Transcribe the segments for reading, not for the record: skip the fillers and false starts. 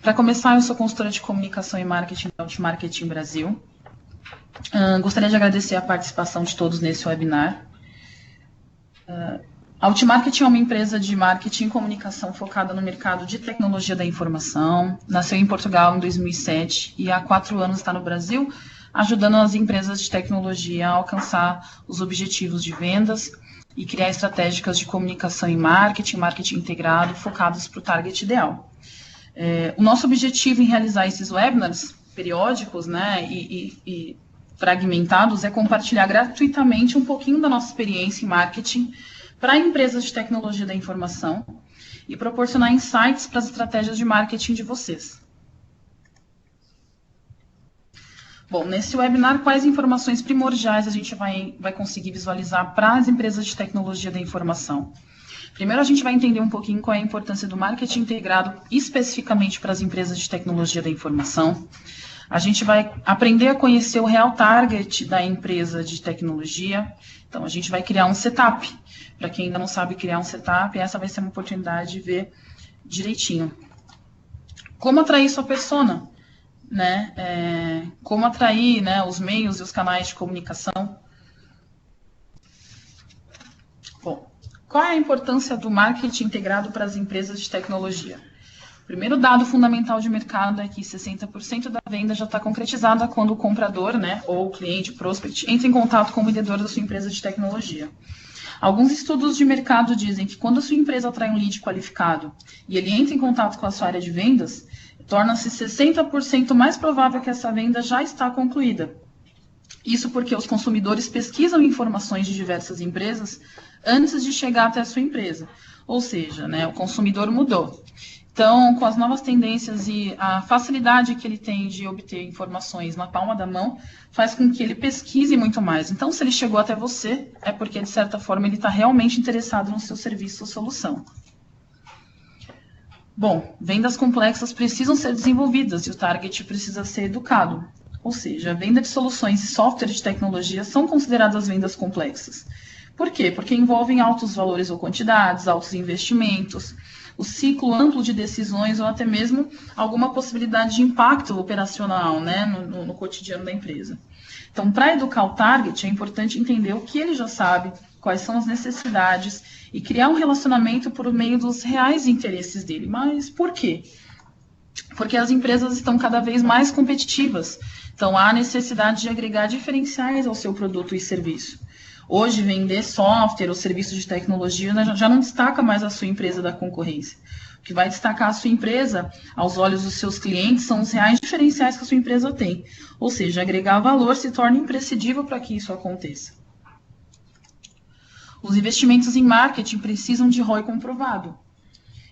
Para começar, eu sou consultora de comunicação e marketing da Outmarketing Brasil. Gostaria de agradecer a participação de todos nesse webinar. A Outmarketing é uma empresa de marketing e comunicação focada no mercado de tecnologia da informação. Nasceu em Portugal em 2007 e há 4 anos está no Brasil, ajudando as empresas de tecnologia a alcançar os objetivos de vendas e criar estratégicas de comunicação e marketing integrado, focados para o target ideal. O nosso objetivo em realizar esses webinars periódicos, né, e fragmentados é compartilhar gratuitamente um pouquinho da nossa experiência em marketing para empresas de tecnologia da informação e proporcionar insights para as estratégias de marketing de vocês. Bom, nesse webinar, quais informações primordiais a gente vai conseguir visualizar para as empresas de tecnologia da informação? Primeiro, a gente vai entender um pouquinho qual é a importância do marketing integrado especificamente para as empresas de tecnologia da informação. A gente vai aprender a conhecer o real target da empresa de tecnologia. Então, a gente vai criar um setup. Para quem ainda não sabe criar um setup, essa vai ser uma oportunidade de ver direitinho. Como atrair sua persona? Né? Como atrair, né, os meios e os canais de comunicação. Bom, qual é a importância do marketing integrado para as empresas de tecnologia? O primeiro dado fundamental de mercado é que 60% da venda já está concretizada quando o comprador, né, ou o cliente, prospect, entra em contato com o vendedor da sua empresa de tecnologia. Alguns estudos de mercado dizem que quando a sua empresa atrai um lead qualificado e ele entra em contato com a sua área de vendas, torna-se 60% mais provável que essa venda já está concluída. Isso porque os consumidores pesquisam informações de diversas empresas antes de chegar até a sua empresa. Ou seja, né, o consumidor mudou. Então, com as novas tendências e a facilidade que ele tem de obter informações na palma da mão, faz com que ele pesquise muito mais. Então, se ele chegou até você, é porque, de certa forma, ele está realmente interessado no seu serviço ou solução. Bom, vendas complexas precisam ser desenvolvidas e o target precisa ser educado. Ou seja, a venda de soluções e software de tecnologia são consideradas vendas complexas. Por quê? Porque envolvem altos valores ou quantidades, altos investimentos, o ciclo amplo de decisões ou até mesmo alguma possibilidade de impacto operacional, né, no cotidiano da empresa. Então, para educar o target, é importante entender o que ele já sabe, quais são as necessidades e criar um relacionamento por meio dos reais interesses dele. Mas por quê? Porque as empresas estão cada vez mais competitivas, então há necessidade de agregar diferenciais ao seu produto e serviço. Hoje, vender software ou serviços de tecnologia já não destaca mais a sua empresa da concorrência. O que vai destacar a sua empresa, aos olhos dos seus clientes, são os reais diferenciais que a sua empresa tem. Ou seja, agregar valor se torna imprescindível para que isso aconteça. Os investimentos em marketing precisam de ROI comprovado.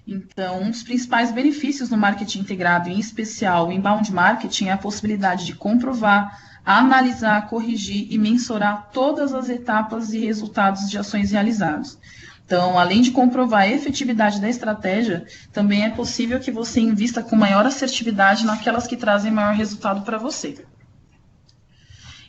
Então, um dos principais benefícios do marketing integrado, em especial o inbound marketing, é a possibilidade de comprovar, analisar, corrigir e mensurar todas as etapas e resultados de ações realizadas. Então, além de comprovar a efetividade da estratégia, também é possível que você invista com maior assertividade naquelas que trazem maior resultado para você.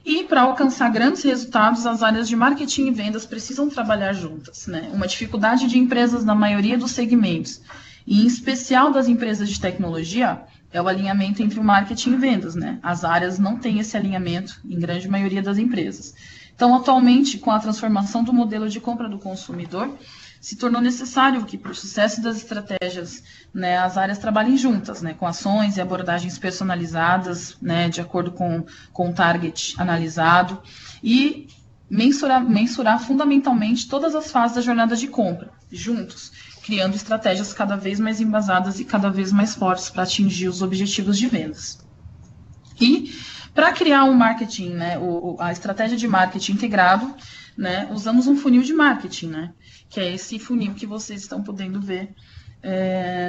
E para alcançar grandes resultados, as áreas de marketing e vendas precisam trabalhar juntas, né? Uma dificuldade de empresas na maioria dos segmentos, e em especial das empresas de tecnologia, é o alinhamento entre o marketing e vendas, né? As áreas não têm esse alinhamento em grande maioria das empresas. Então, atualmente, com a transformação do modelo de compra do consumidor, se tornou necessário que, para o sucesso das estratégias, né, as áreas trabalhem juntas, né, com ações e abordagens personalizadas, né, de acordo com o target analisado, e mensurar fundamentalmente todas as fases da jornada de compra, juntos, criando estratégias cada vez mais embasadas e cada vez mais fortes para atingir os objetivos de vendas. E, para criar um marketing, né, a estratégia de marketing integrado, né, usamos um funil de marketing, né, que é esse funil que vocês estão podendo ver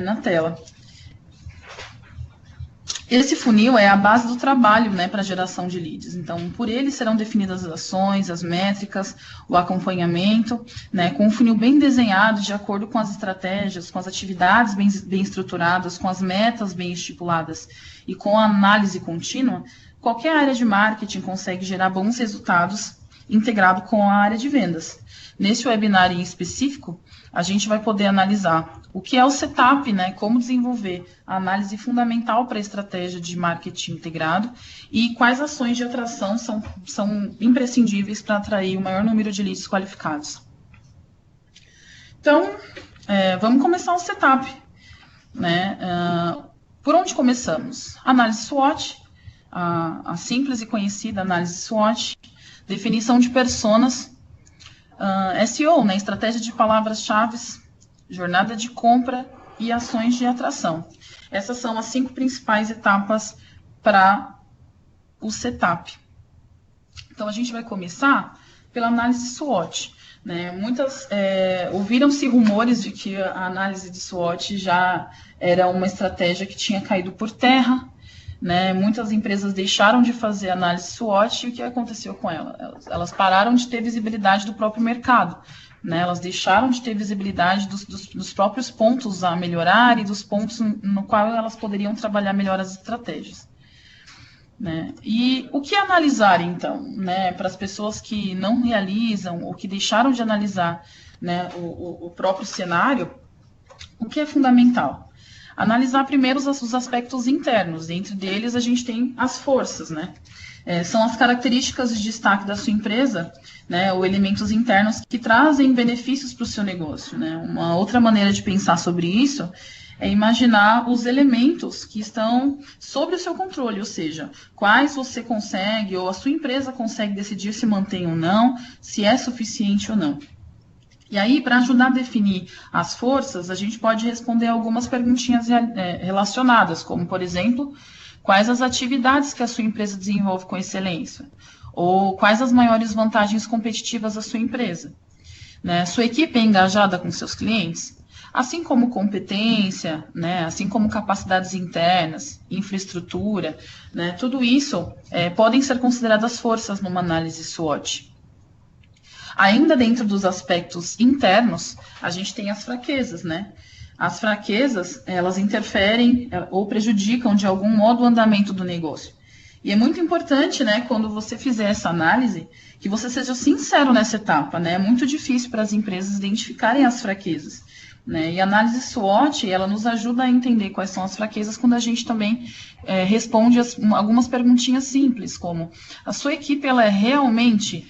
na tela. Esse funil é a base do trabalho, né, para a geração de leads. Então, por ele serão definidas as ações, as métricas, o acompanhamento, né, com um funil bem desenhado, de acordo com as estratégias, com as atividades bem estruturadas, com as metas bem estipuladas e com a análise contínua. Qualquer área de marketing consegue gerar bons resultados integrado com a área de vendas. Nesse webinar em específico, a gente vai poder analisar o que é o setup, né? Como desenvolver a análise fundamental para a estratégia de marketing integrado e quais ações de atração são imprescindíveis para atrair o maior número de leads qualificados. Então, vamos começar o setup, né? Por onde começamos? Análise SWOT, a simples e conhecida análise SWOT, definição de personas, SEO, né? Estratégia de palavras-chave, jornada de compra e ações de atração. Essas são as 5 principais etapas para o setup. Então, a gente vai começar pela análise SWOT. Né? Ouviram-se rumores de que a análise de SWOT já era uma estratégia que tinha caído por terra. Né? Muitas empresas deixaram de fazer análise SWOT e o que aconteceu com elas? Elas pararam de ter visibilidade do próprio mercado. Né? Elas deixaram de ter visibilidade dos próprios pontos a melhorar e dos pontos no qual elas poderiam trabalhar melhor as estratégias. Né? E o que analisar, então, né? Para as pessoas que não realizam ou que deixaram de analisar, né, o próprio cenário, o que é fundamental? Analisar primeiro os aspectos internos. Dentro deles, a gente tem as forças, né? São as características de destaque da sua empresa, né, ou elementos internos que trazem benefícios para o seu negócio. Né? Uma outra maneira de pensar sobre isso é imaginar os elementos que estão sob o seu controle, ou seja, quais você consegue, ou a sua empresa consegue decidir se mantém ou não, se é suficiente ou não. E aí, para ajudar a definir as forças, a gente pode responder algumas perguntinhas relacionadas, como, por exemplo, quais as atividades que a sua empresa desenvolve com excelência? Ou quais as maiores vantagens competitivas da sua empresa? Né? Sua equipe é engajada com seus clientes? Assim como competência, né? Assim como capacidades internas, infraestrutura, né? Tudo isso podem ser consideradas forças numa análise SWOT. Ainda dentro dos aspectos internos, a gente tem as fraquezas, né? As fraquezas, elas interferem ou prejudicam de algum modo o andamento do negócio. E é muito importante, né, quando você fizer essa análise, que você seja sincero nessa etapa, né? É muito difícil para as empresas identificarem as fraquezas, né? E a análise SWOT, ela nos ajuda a entender quais são as fraquezas quando a gente também responde algumas perguntinhas simples, como a sua equipe ela é realmente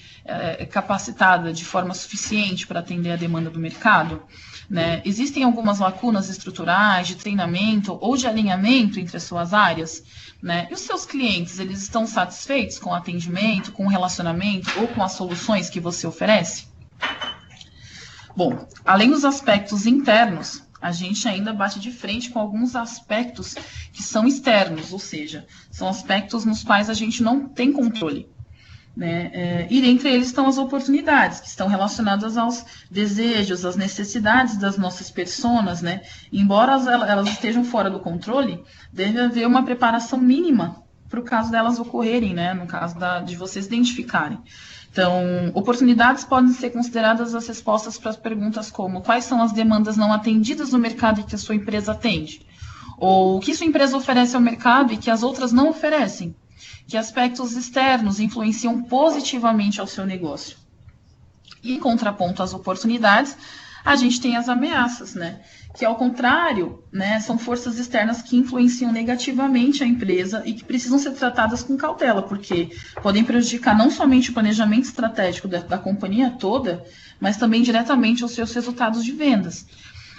capacitada de forma suficiente para atender a demanda do mercado? Né? Existem algumas lacunas estruturais de treinamento ou de alinhamento entre as suas áreas? Né? E os seus clientes, eles estão satisfeitos com o atendimento, com o relacionamento ou com as soluções que você oferece? Bom, além dos aspectos internos, a gente ainda bate de frente com alguns aspectos que são externos, ou seja, são aspectos nos quais a gente não tem controle. Né? E entre eles estão as oportunidades, que estão relacionadas aos desejos, às necessidades das nossas personas, né? Embora elas estejam fora do controle, deve haver uma preparação mínima para o caso delas ocorrerem, né? No caso de vocês identificarem. Então, oportunidades podem ser consideradas as respostas para as perguntas como quais são as demandas não atendidas no mercado e que a sua empresa atende? Ou o que sua empresa oferece ao mercado e que as outras não oferecem? Que aspectos externos influenciam positivamente ao seu negócio? E em contraponto às oportunidades, a gente tem as ameaças, né? Que ao contrário, né, são forças externas que influenciam negativamente a empresa e que precisam ser tratadas com cautela, porque podem prejudicar não somente o planejamento estratégico da companhia toda, mas também diretamente os seus resultados de vendas.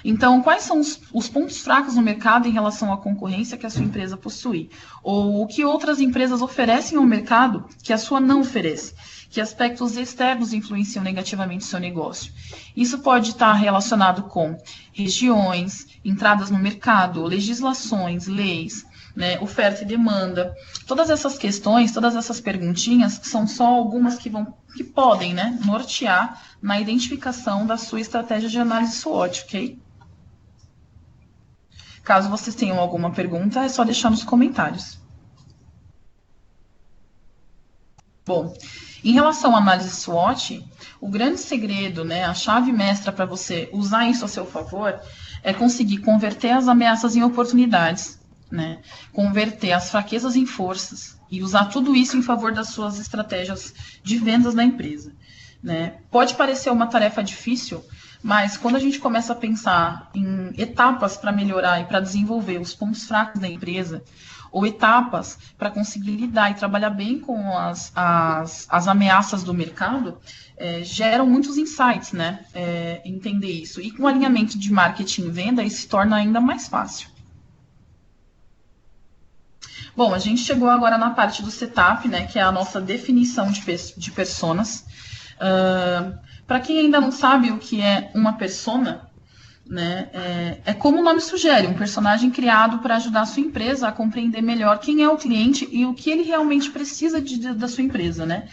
Então, quais são os pontos fracos no mercado em relação à concorrência que a sua empresa possui? Ou o que outras empresas oferecem ao mercado que a sua não oferece? Que aspectos externos influenciam negativamente o seu negócio? Isso pode estar relacionado com regiões, entradas no mercado, legislações, leis, né, oferta e demanda. Todas essas questões, todas essas perguntinhas são só algumas que podem, né, nortear na identificação da sua estratégia de análise SWOT, ok? Caso vocês tenham alguma pergunta, é só deixar nos comentários. Bom, em relação à análise SWOT, o grande segredo, né, a chave mestra para você usar isso a seu favor é conseguir converter as ameaças em oportunidades, né, converter as fraquezas em forças e usar tudo isso em favor das suas estratégias de vendas da empresa. Né? Pode parecer uma tarefa difícil, Mas quando a gente começa a pensar em etapas para melhorar e para desenvolver os pontos fracos da empresa, ou etapas para conseguir lidar e trabalhar bem com as ameaças do mercado, geram muitos insights, né? Entender isso. E com o alinhamento de marketing e venda, isso se torna ainda mais fácil. Bom, a gente chegou agora na parte do setup, né? Que é a nossa definição de personas. Para quem ainda não sabe o que é uma persona, né, é como o nome sugere, um personagem criado para ajudar a sua empresa a compreender melhor quem é o cliente e o que ele realmente precisa da sua empresa, né?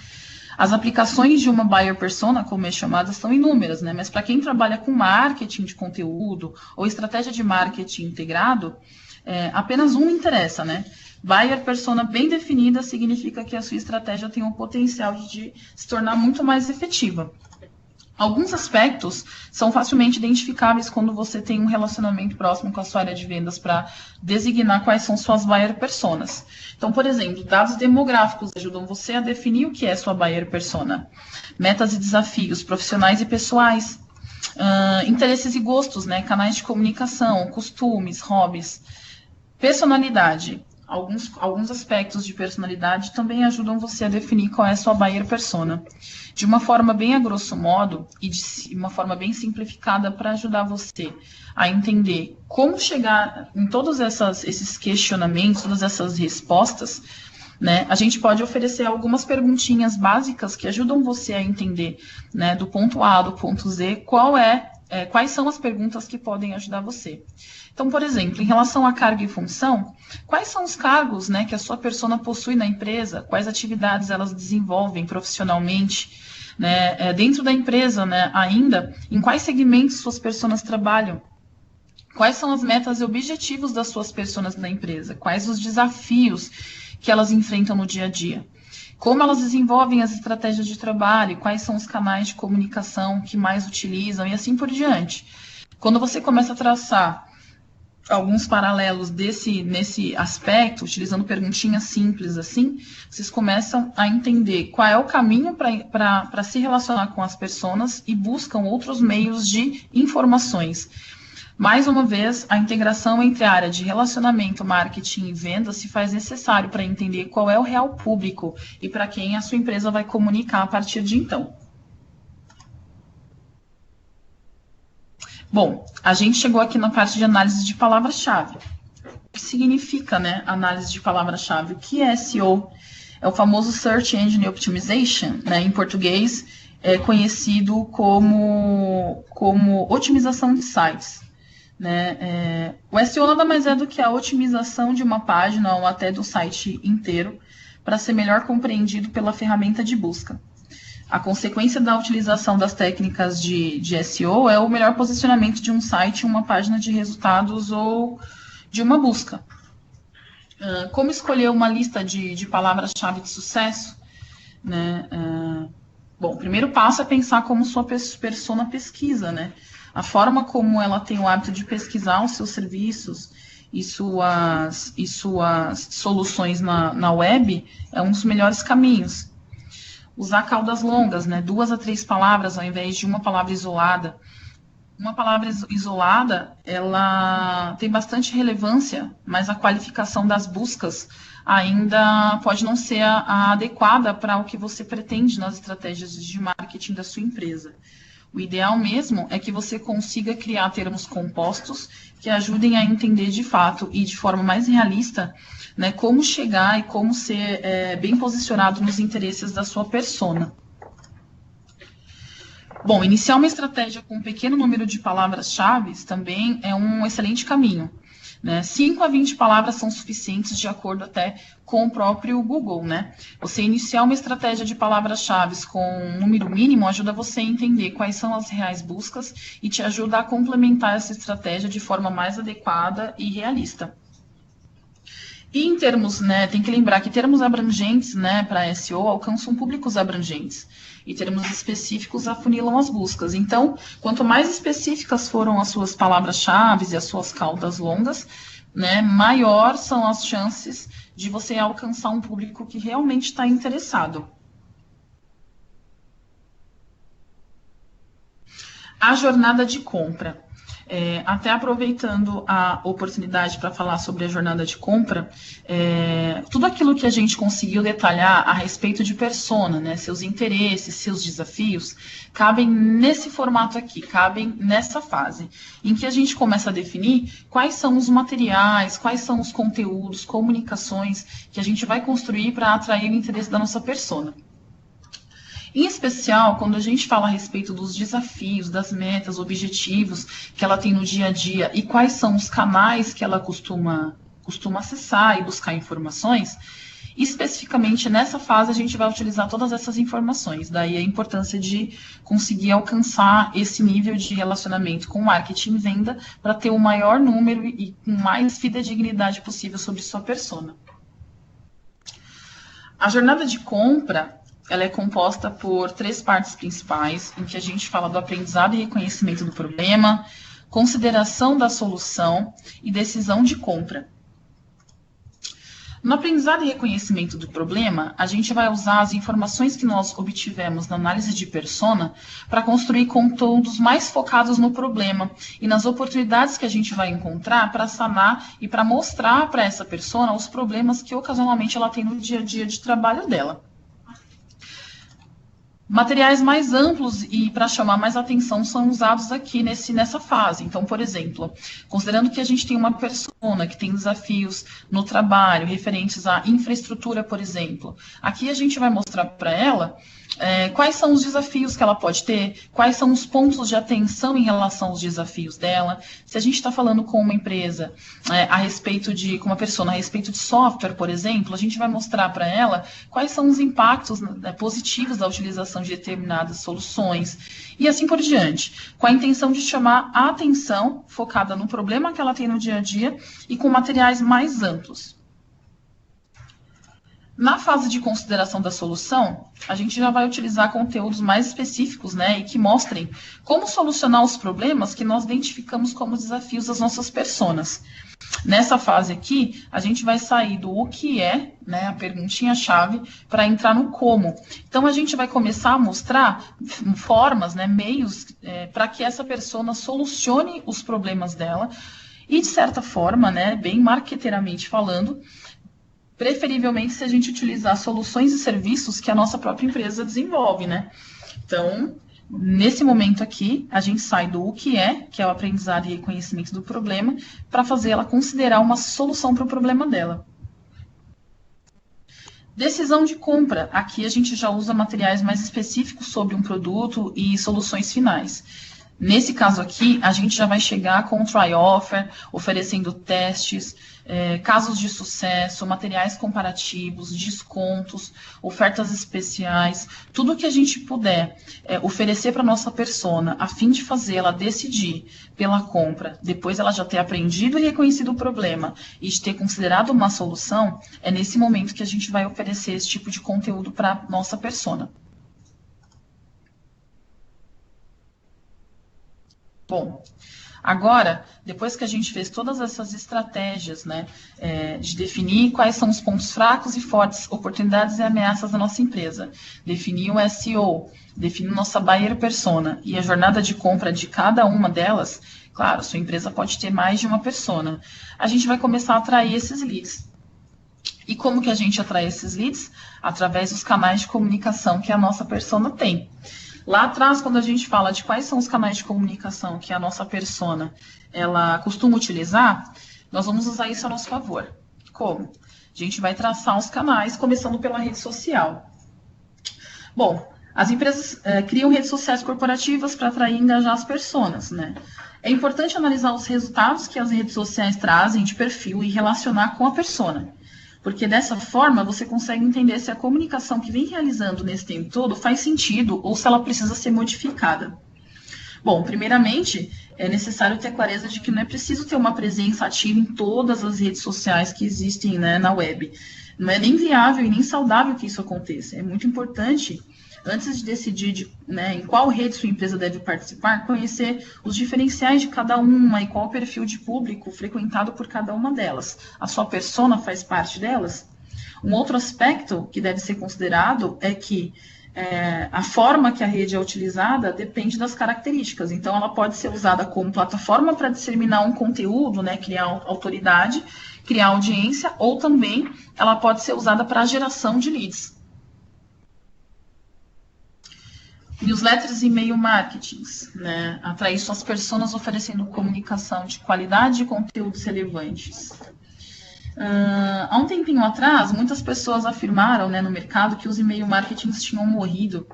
As aplicações de uma buyer persona, como é chamada, são inúmeras, né? Mas para quem trabalha com marketing de conteúdo ou estratégia de marketing integrado, apenas uma interessa, né? Buyer persona bem definida significa que a sua estratégia tem o potencial de se tornar muito mais efetiva. Alguns aspectos são facilmente identificáveis quando você tem um relacionamento próximo com a sua área de vendas para designar quais são suas buyer personas. Então, por exemplo, dados demográficos ajudam você a definir o que é sua buyer persona. Metas e desafios profissionais e pessoais. Interesses e gostos, né? Canais de comunicação, costumes, hobbies. Personalidade. Alguns aspectos de personalidade também ajudam você a definir qual é a sua buyer persona. De uma forma bem a grosso modo e de uma forma bem simplificada para ajudar você a entender como chegar em todos esses questionamentos, todas essas respostas, né? A gente pode oferecer algumas perguntinhas básicas que ajudam você a entender, né, do ponto A ao do ponto Z, quais são as perguntas que podem ajudar você. Então, por exemplo, em relação à carga e função, quais são os cargos, né, que a sua persona possui na empresa? Quais atividades elas desenvolvem profissionalmente? Né, dentro da empresa, né, ainda, em quais segmentos suas personas trabalham? Quais são as metas e objetivos das suas personas na empresa? Quais os desafios que elas enfrentam no dia a dia? Como elas desenvolvem as estratégias de trabalho? Quais são os canais de comunicação que mais utilizam? E assim por diante. Quando você começa a traçar alguns paralelos nesse aspecto, utilizando perguntinhas simples assim, vocês começam a entender qual é o caminho para se relacionar com as pessoas e buscam outros meios de informações. Mais uma vez, a integração entre a área de relacionamento, marketing e venda se faz necessário para entender qual é o real público e para quem a sua empresa vai comunicar a partir de então. Bom, a gente chegou aqui na parte de análise de palavra-chave. O que significa, né, análise de palavra-chave? O que é SEO? É o famoso Search Engine Optimization, né, em português é conhecido como otimização de sites. Né? O SEO nada mais é do que a otimização de uma página ou até do site inteiro para ser melhor compreendido pela ferramenta de busca. A consequência da utilização das técnicas de SEO é o melhor posicionamento de um site em uma página de resultados ou de uma busca. Como escolher uma lista de palavras-chave de sucesso? Né? Bom, o primeiro passo é pensar como sua persona pesquisa, né? A forma como ela tem o hábito de pesquisar os seus serviços e suas soluções na web é um dos melhores caminhos. Usar caudas longas, né? 2 a 3 palavras ao invés de uma palavra isolada. Uma palavra isolada, ela tem bastante relevância, mas a qualificação das buscas ainda pode não ser a adequada para o que você pretende nas estratégias de marketing da sua empresa. O ideal mesmo é que você consiga criar termos compostos que ajudem a entender de fato e de forma mais realista, né, como chegar e como ser bem posicionado nos interesses da sua persona. Bom, iniciar uma estratégia com um pequeno número de palavras-chave também é um excelente caminho. Né? 5 a 20 palavras são suficientes de acordo até com o próprio Google. Né? Você iniciar uma estratégia de palavras-chave com um número mínimo ajuda você a entender quais são as reais buscas e te ajuda a complementar essa estratégia de forma mais adequada e realista. E em termos, né, tem que lembrar que termos abrangentes, né, para SEO alcançam públicos abrangentes e termos específicos afunilam as buscas. Então, quanto mais específicas foram as suas palavras-chave e as suas caudas longas, né, maior são as chances de você alcançar um público que realmente está interessado. A jornada de compra. Até aproveitando a oportunidade para falar sobre a jornada de compra, tudo aquilo que a gente conseguiu detalhar a respeito de persona, né, seus interesses, seus desafios, cabem nesse formato aqui, cabem nessa fase, em que a gente começa a definir quais são os materiais, quais são os conteúdos, comunicações que a gente vai construir para atrair o interesse da nossa persona. Em especial, quando a gente fala a respeito dos desafios, das metas, objetivos que ela tem no dia a dia e quais são os canais que ela costuma acessar e buscar informações, especificamente nessa fase a gente vai utilizar todas essas informações. Daí a importância de conseguir alcançar esse nível de relacionamento com marketing e venda para ter o maior número e com mais fidedignidade possível sobre sua persona. A jornada de compra, ela é composta por 3 partes principais, em que a gente fala do aprendizado e reconhecimento do problema, consideração da solução e decisão de compra. No aprendizado e reconhecimento do problema, a gente vai usar as informações que nós obtivemos na análise de persona para construir conteúdos mais focados no problema e nas oportunidades que a gente vai encontrar para sanar e para mostrar para essa persona os problemas que ocasionalmente ela tem no dia a dia de trabalho dela. Materiais mais amplos e para chamar mais atenção são usados aqui nessa fase. Então, por exemplo, considerando que a gente tem uma persona que tem desafios no trabalho, referentes à infraestrutura, por exemplo, aqui a gente vai mostrar para ela quais são os desafios que ela pode ter, quais são os pontos de atenção em relação aos desafios dela. Se a gente está falando com uma empresa com uma persona a respeito de software, por exemplo, a gente vai mostrar para ela quais são os impactos positivos da utilização de determinadas soluções e assim por diante, com a intenção de chamar a atenção focada no problema que ela tem no dia a dia e com materiais mais amplos. Na fase de consideração da solução, a gente já vai utilizar conteúdos mais específicos, né, e que mostrem como solucionar os problemas que nós identificamos como desafios das nossas personas. Nessa fase aqui, a gente vai sair do o que é, né, a perguntinha-chave, para entrar no como. Então, a gente vai começar a mostrar formas, né, meios, para que essa persona solucione os problemas dela e, de certa forma, né, bem marqueteiramente falando, preferivelmente se a gente utilizar soluções e serviços que a nossa própria empresa desenvolve, né? Então, nesse momento aqui, a gente sai do o que é o aprendizado e reconhecimento do problema, para fazer ela considerar uma solução para o problema dela. Decisão de compra. Aqui a gente já usa materiais mais específicos sobre um produto e soluções finais. Nesse caso aqui, a gente já vai chegar com o try offer, oferecendo testes, casos de sucesso, materiais comparativos, descontos, ofertas especiais, tudo que a gente puder oferecer para a nossa persona, a fim de fazê-la decidir pela compra, depois ela já ter aprendido e reconhecido o problema e de ter considerado uma solução, é nesse momento que a gente vai oferecer esse tipo de conteúdo para a nossa persona. Bom, agora, depois que a gente fez todas essas estratégias, né, de definir quais são os pontos fracos e fortes, oportunidades e ameaças da nossa empresa, definir o SEO, definir nossa buyer persona e a jornada de compra de cada uma delas, claro, sua empresa pode ter mais de uma persona, a gente vai começar a atrair esses leads. E como que a gente atrai esses leads? Através dos canais de comunicação que a nossa persona tem. Lá atrás, quando a gente fala de quais são os canais de comunicação que a nossa persona ela costuma utilizar, nós vamos usar isso a nosso favor. Como? A gente vai traçar os canais, começando pela rede social. Bom, as empresas criam redes sociais corporativas para atrair e engajar as personas, né? É importante analisar os resultados que as redes sociais trazem de perfil e relacionar com a persona. Porque dessa forma você consegue entender se a comunicação que vem realizando nesse tempo todo faz sentido ou se ela precisa ser modificada. Bom, primeiramente, é necessário ter clareza de que não é preciso ter uma presença ativa em todas as redes sociais que existem, né, na web. Não é nem viável e nem saudável que isso aconteça. É muito importante, antes de decidir em qual rede sua empresa deve participar, conhecer os diferenciais de cada uma e qual o perfil de público frequentado por cada uma delas. A sua persona faz parte delas? Um outro aspecto que deve ser considerado é que a forma que a rede é utilizada depende das características. Então, ela pode ser usada como plataforma para disseminar um conteúdo, né, criar autoridade, criar audiência, ou também ela pode ser usada para a geração de leads. Newsletters e e-mail marketing, né? Atrair suas pessoas oferecendo comunicação de qualidade e conteúdos relevantes. Há um tempinho atrás, muitas pessoas afirmaram, né, no mercado que os e-mail marketings tinham morrido.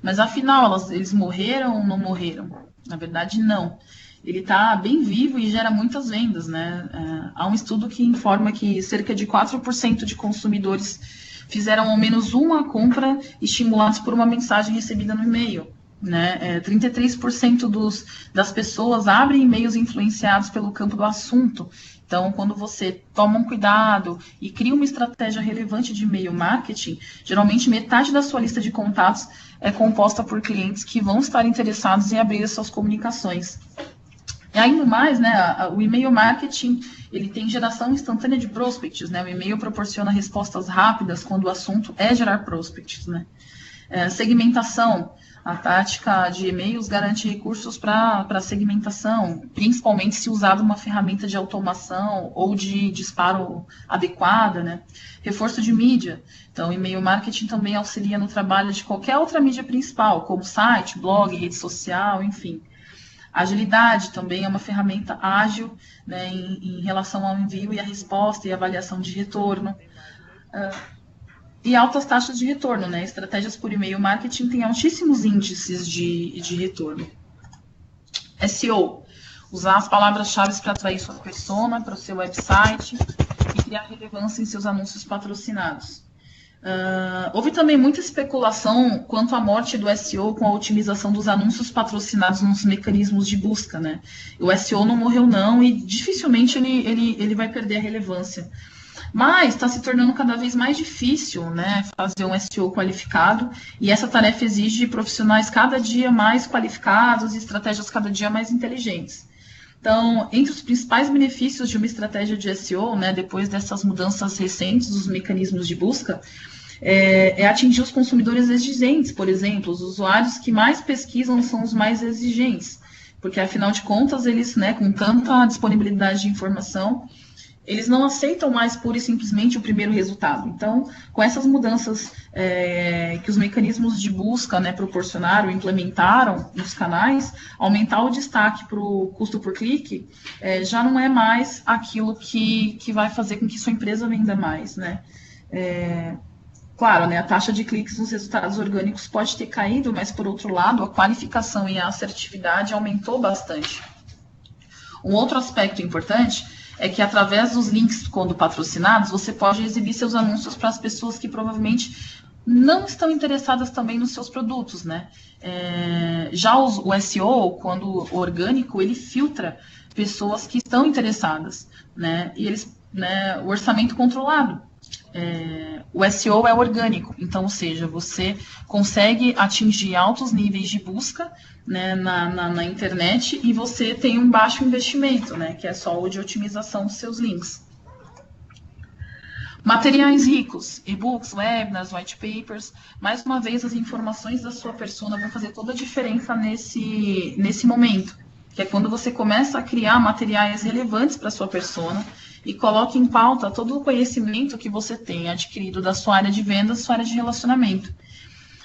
Mas, afinal, eles morreram ou não morreram? Na verdade, não. Ele está bem vivo e gera muitas vendas, né? Há um estudo que informa que cerca de 4% de consumidores fizeram ao menos uma compra estimulados por uma mensagem recebida no e-mail. Né? 33% das pessoas abrem e-mails influenciados pelo campo do assunto. Então, quando você toma um cuidado e cria uma estratégia relevante de e-mail marketing, geralmente metade da sua lista de contatos é composta por clientes que vão estar interessados em abrir as suas comunicações. E ainda mais, né, o e-mail marketing, ele tem geração instantânea de prospects, né? O e-mail proporciona respostas rápidas quando o assunto é gerar prospects, né? Segmentação, a tática de e-mails garante recursos para segmentação, principalmente se usada uma ferramenta de automação ou de disparo adequada, né? Reforço de mídia, então e-mail marketing também auxilia no trabalho de qualquer outra mídia principal, como site, blog, rede social, enfim. Agilidade também é uma ferramenta ágil, né, em relação ao envio e a resposta e avaliação de retorno. E altas taxas de retorno, né? Estratégias por e-mail marketing têm altíssimos índices de retorno. SEO, usar as palavras-chave para atrair sua persona para o seu website e criar relevância em seus anúncios patrocinados. Houve também muita especulação quanto à morte do SEO com a otimização dos anúncios patrocinados nos mecanismos de busca, né? O SEO não morreu não e dificilmente ele vai perder a relevância. Mas está se tornando cada vez mais difícil, né, fazer um SEO qualificado, e essa tarefa exige profissionais cada dia mais qualificados e estratégias cada dia mais inteligentes. Então, entre os principais benefícios de uma estratégia de SEO, né, depois dessas mudanças recentes dos mecanismos de busca, é atingir os consumidores exigentes, por exemplo. Os usuários que mais pesquisam são os mais exigentes, porque, afinal de contas, eles, né, com tanta disponibilidade de informação, eles não aceitam mais pura e simplesmente o primeiro resultado. Então, com essas mudanças que os mecanismos de busca, né, proporcionaram, implementaram nos canais, aumentar o destaque para o custo por clique já não é mais aquilo que vai fazer com que sua empresa venda mais, né? Claro, né, a taxa de cliques nos resultados orgânicos pode ter caído, mas, por outro lado, a qualificação e a assertividade aumentou bastante. Um outro aspecto importante é que, através dos links, quando patrocinados, você pode exibir seus anúncios para as pessoas que provavelmente não estão interessadas também nos seus produtos, né? Já o SEO, quando orgânico, ele filtra pessoas que estão interessadas, né? E eles, né, o orçamento controlado. O SEO é orgânico, então, ou seja, você consegue atingir altos níveis de busca, né, na internet, e você tem um baixo investimento, né, que é só o de otimização dos seus links. Materiais ricos, e-books, webinars, white papers. Mais uma vez, as informações da sua persona vão fazer toda a diferença nesse momento, que é quando você começa a criar materiais relevantes para a sua persona e coloca em pauta todo o conhecimento que você tem adquirido da sua área de vendas, sua área de relacionamento.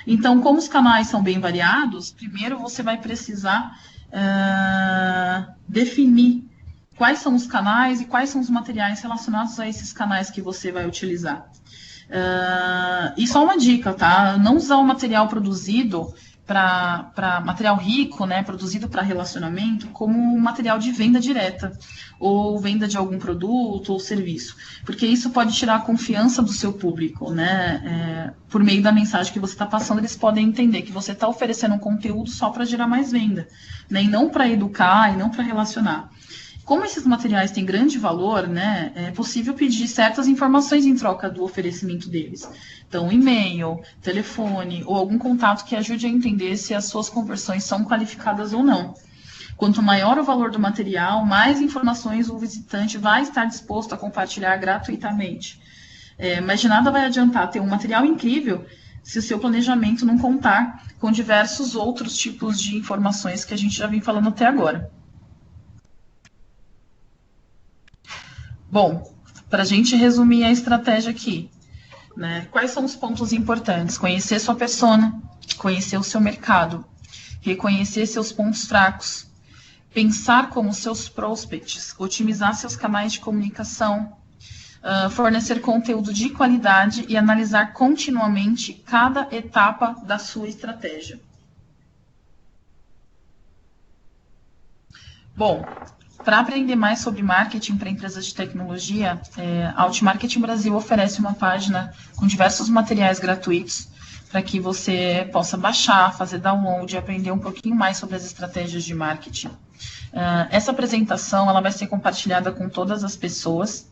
Então, como os canais são bem variados, primeiro você vai precisar definir quais são os canais e quais são os materiais relacionados a esses canais que você vai utilizar. E só uma dica, tá? Não usar o material produzido para material rico, né, produzido para relacionamento, como material de venda direta, ou venda de algum produto ou serviço, porque isso pode tirar a confiança do seu público, né? Por meio da mensagem que você está passando, eles podem entender que você está oferecendo um conteúdo só para gerar mais venda, né, e não para educar e não para relacionar. Como esses materiais têm grande valor, né, é possível pedir certas informações em troca do oferecimento deles. Então, e-mail, telefone ou algum contato que ajude a entender se as suas conversões são qualificadas ou não. Quanto maior o valor do material, mais informações o visitante vai estar disposto a compartilhar gratuitamente. Mas de nada vai adiantar ter um material incrível se o seu planejamento não contar com diversos outros tipos de informações que a gente já vem falando até agora. Bom, para a gente resumir a estratégia aqui, né? Quais são os pontos importantes? Conhecer sua persona, conhecer o seu mercado, reconhecer seus pontos fracos, pensar como seus prospects, otimizar seus canais de comunicação, fornecer conteúdo de qualidade e analisar continuamente cada etapa da sua estratégia. Bom, para aprender mais sobre marketing para empresas de tecnologia, a Outmarketing Brasil oferece uma página com diversos materiais gratuitos para que você possa baixar, fazer download e aprender um pouquinho mais sobre as estratégias de marketing. Essa apresentação ela vai ser compartilhada com todas as pessoas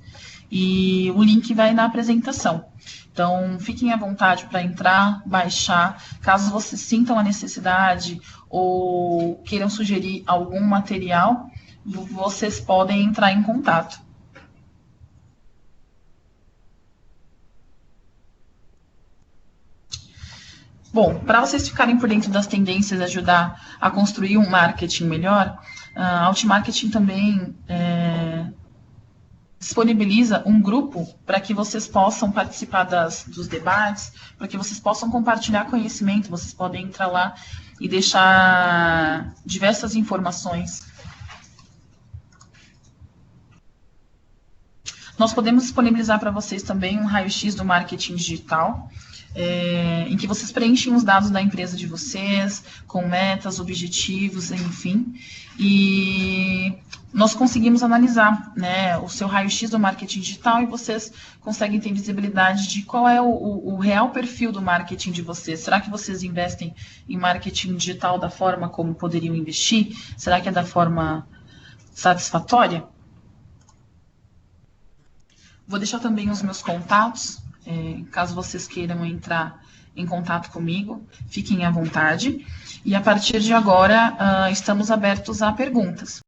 e o link vai na apresentação. Então, fiquem à vontade para entrar, baixar. Caso vocês sintam a necessidade ou queiram sugerir algum material, vocês podem entrar em contato. Bom, para vocês ficarem por dentro das tendências e ajudar a construir um marketing melhor, a Outmarketing também disponibiliza um grupo para que vocês possam participar dos debates, para que vocês possam compartilhar conhecimento. Vocês podem entrar lá e deixar diversas informações. Nós podemos disponibilizar para vocês também um raio-x do marketing digital, em que vocês preenchem os dados da empresa de vocês, com metas, objetivos, enfim, e nós conseguimos analisar, né, o seu raio-x do marketing digital e vocês conseguem ter visibilidade de qual é o real perfil do marketing de vocês. Será que vocês investem em marketing digital da forma como poderiam investir? Será que é da forma satisfatória? Vou deixar também os meus contatos, caso vocês queiram entrar em contato comigo, fiquem à vontade. E a partir de agora, estamos abertos a perguntas.